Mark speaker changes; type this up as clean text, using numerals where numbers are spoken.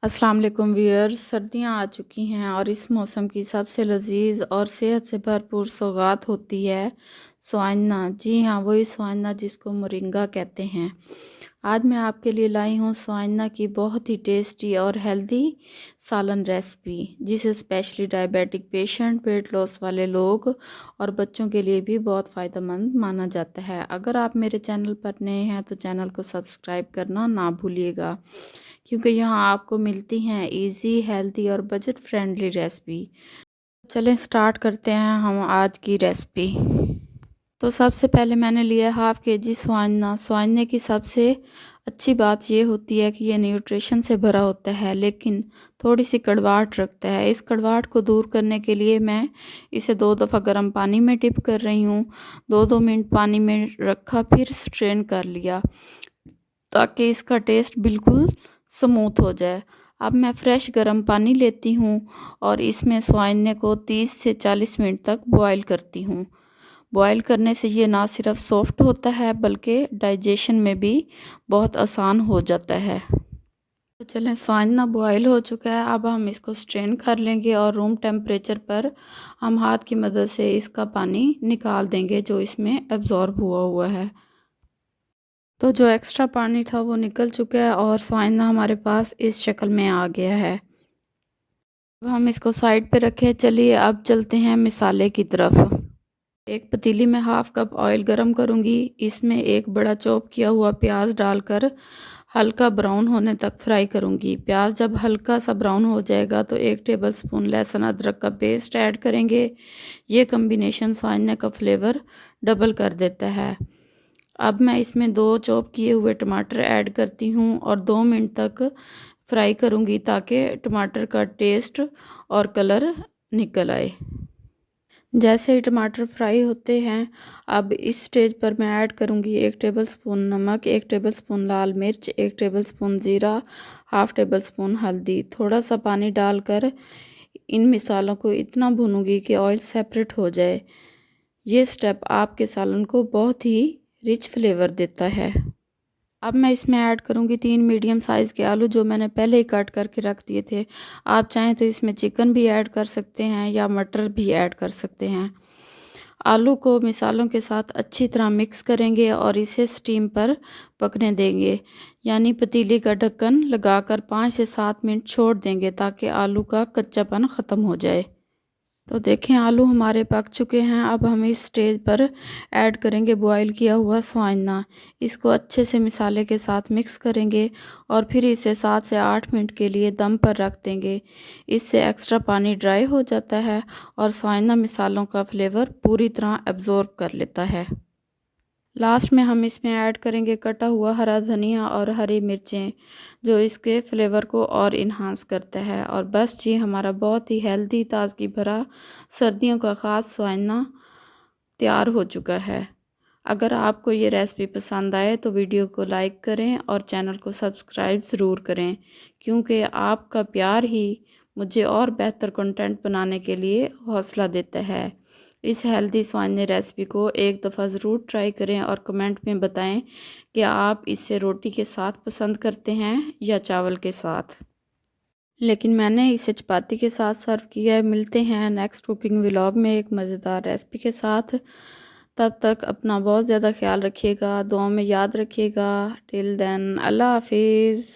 Speaker 1: अस्सलाम वालेकुम व्यूअर्स। सर्दियां आ चुकी हैं और इस मौसम की सबसे लजीज और सेहत से भरपूर सौगात होती है स्वाइना। जी हाँ, वही स्वाइना जिसको मोरिंगा कहते हैं। आज मैं आपके लिए लाई हूँ स्वाइना की बहुत ही टेस्टी और हेल्दी सालन रेसिपी, जिसे specially diabetic patient, weight loss वाले लोग और बच्चों के लिए भी बहुत फ़ायदेमंद माना जाता है। अगर आप मेरे चैनल पर नए हैं तो चैनल को सब्सक्राइब करना ना भूलिएगा, क्योंकि यहाँ आपको मिलती हैं इजी, हेल्दी और बजट फ्रेंडली रेसिपी। चलें स्टार्ट करते हैं हम आज की रेसिपी। तो सबसे पहले मैंने लिया हाफ़ के जी स्वाइना। स्वाइने की सबसे अच्छी बात ये होती है कि ये न्यूट्रिशन से भरा होता है, लेकिन थोड़ी सी कड़वाहट रखता है। इस कड़वाहट को दूर करने के लिए मैं इसे 2 दफ़ा गर्म पानी में डिप कर रही हूँ। 2-2 मिनट पानी में रखा, फिर स्ट्रेन कर लिया ताकि इसका टेस्ट बिल्कुल स्मूथ हो जाए। अब मैं फ़्रेश गर्म पानी लेती हूँ और इसमें स्वाइने को 30 से 40 मिनट तक बॉईल करती हूँ। बॉईल करने से ये ना सिर्फ सॉफ्ट होता है बल्कि डाइजेशन में भी बहुत आसान हो जाता है। तो चलें, स्वाइना बॉईल हो चुका है। अब हम इसको स्ट्रेन कर लेंगे और रूम टेम्परेचर पर हम हाथ की मदद से इसका पानी निकाल देंगे जो इसमें एब्जॉर्ब हुआ है। तो जो एक्स्ट्रा पानी था वो निकल चुका है और स्वाइना हमारे पास इस शक्ल में आ गया है। अब हम इसको साइड पे रखें। चलिए अब चलते हैं मिसाले की तरफ। एक पतीली में हाफ़ कप ऑयल गरम करूंगी। इसमें एक बड़ा चॉप किया हुआ प्याज डालकर हल्का ब्राउन होने तक फ्राई करूंगी। प्याज जब हल्का सा ब्राउन हो जाएगा तो 1 टेबलस्पून लहसुन अदरक का पेस्ट ऐड करेंगे। ये कम्बिनेशन स्वाइना का फ्लेवर डबल कर देता है। अब मैं इसमें 2 चॉप किए हुए टमाटर ऐड करती हूँ और 2 मिनट तक फ्राई करूँगी ताकि टमाटर का टेस्ट और कलर निकल आए। जैसे ही टमाटर फ्राई होते हैं, अब इस स्टेज पर मैं ऐड करूँगी 1 टेबलस्पून नमक, 1 टेबलस्पून लाल मिर्च, 1 टेबलस्पून ज़ीरा, हाफ़ टेबलस्पून हल्दी। थोड़ा सा पानी डालकर इन मिसालों को इतना भूनूंगी कि ऑयल सेपरेट हो जाए। ये स्टेप आपके सालन को बहुत ही रिच फ्लेवर देता है। अब मैं इसमें ऐड करूँगी 3 मीडियम साइज़ के आलू जो मैंने पहले ही कट करके रख दिए थे। आप चाहें तो इसमें चिकन भी ऐड कर सकते हैं या मटर भी ऐड कर सकते हैं। आलू को मिसालों के साथ अच्छी तरह मिक्स करेंगे और इसे स्टीम पर पकने देंगे, यानी पतीली का ढक्कन लगाकर 5 से 7 मिनट छोड़ देंगे ताकि आलू का कच्चापन ख़त्म हो जाए। तो देखें, आलू हमारे पक चुके हैं। अब हम इस स्टेज पर ऐड करेंगे बॉईल किया हुआ स्वाइना। इसको अच्छे से मिसाले के साथ मिक्स करेंगे और फिर इसे 7 से 8 मिनट के लिए दम पर रख देंगे। इससे एक्स्ट्रा पानी ड्राई हो जाता है और स्वाइना मिसालों का फ्लेवर पूरी तरह एब्जॉर्ब कर लेता है। लास्ट में हम इसमें ऐड करेंगे कटा हुआ हरा धनिया और हरी मिर्चें, जो इसके फ्लेवर को और इन्हांस करता है। और बस जी, हमारा बहुत ही हेल्दी, ताजगी भरा सर्दियों का ख़ास स्वाइना तैयार हो चुका है। अगर आपको ये रेसिपी पसंद आए तो वीडियो को लाइक करें और चैनल को सब्सक्राइब ज़रूर करें, क्योंकि आपका प्यार ही मुझे और बेहतर कंटेंट बनाने के लिए हौसला देता है। इस हेल्दी स्वाइने रेसिपी को एक दफ़ा ज़रूर ट्राई करें और कमेंट में बताएं कि आप इसे रोटी के साथ पसंद करते हैं या चावल के साथ। लेकिन मैंने इसे चपाती के साथ सर्व किया है। मिलते हैं नेक्स्ट कुकिंग व्लॉग में एक मज़ेदार रेसिपी के साथ। तब तक अपना बहुत ज़्यादा ख्याल रखिएगा, दुआ में याद रखिएगा। टिल देन, अल्लाह हाफिज़।